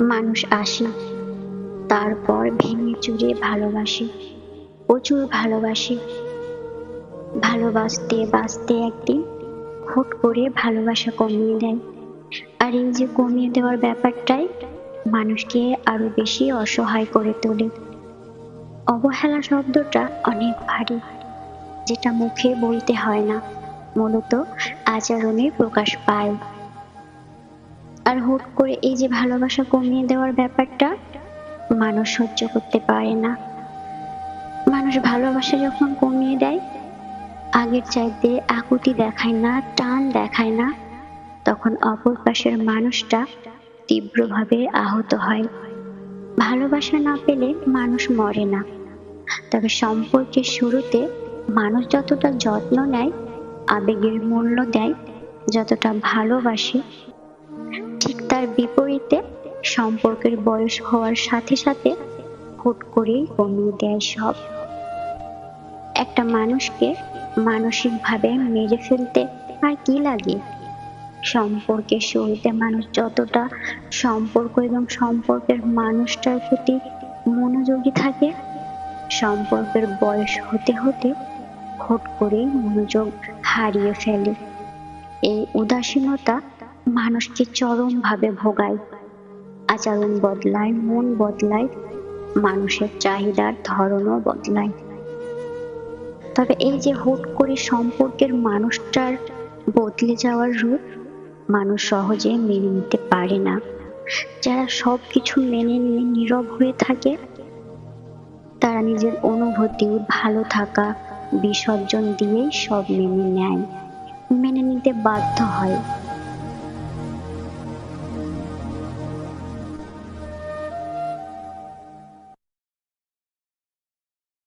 মানুষ আসে, তারপর ভেঙে চুরে ভালোবাসে, প্রচুর ভালোবাসে। ভালোবাসতে বাসতে একদিন হুট করে ভালোবাসা কমিয়ে দেয়। আর এই যে কমিয়ে দেওয়ার ব্যাপারটাই মানুষকে আরো বেশি অসহায় করে তোলে। অবহেলা শব্দটা অনেক ভারী, যেটা মুখে বলতে হয় না, মূলত আচরণে প্রকাশ পায়। আর হুট করে এই যে ভালোবাসা কমিয়ে দেওয়ার ব্যাপারটা মানুষ সহ্য করতে পারে না। মানুষ ভালোবাসা যখন কমিয়ে দেয়, আগের চাইতে আকুতি দেখায় না, টান দেখায় না, তখন অপর পাশের মানুষটা তীব্রভাবে আহত হয়। ভালোবাসা না পেলে মানুষ মরে না, তবে সম্পর্কের শুরুতে মানুষ যতটা যত্ন নেয়, আবেগের মূল্য দেয়, যতটা ভালোবাসে, ঠিক তার বিপরীতে সম্পর্কের বয়স হওয়ার সাথে সাথে হুট করেই কমিয়ে দেয় সব। একটা মানুষকে মানসিকভাবে মেরে ফেলতে আর কি লাগে? সম্পর্কের শুরুতে মানুষ যতটা সম্পর্ক এবং সম্পর্কের মানুষটার প্রতি মনোযোগী থাকে, সম্পর্কের বয়স হতে হতে হুট করে মনোযোগ হারিয়ে ফেলে। এই উদাসীনতা মানুষকে চরমভাবে ভোগায়। আচরণ বদলায়, মন বদলায়, মানুষের চাহিদার ধরনও বদলায়। তবে এই যে হুট করে সম্পর্কের মানুষটার বদলে যাওয়ার রূপ মানুষ সহজে মেনে নিতে পারে না। যারা সবকিছু মেনে নিয়ে নীরব হয়ে থাকে, তারা নিজের অনুভূতি, ভালো থাকা বিসর্জন দিয়েই সব মেনে নেয়, মেনে নিতে বাধ্য হয়।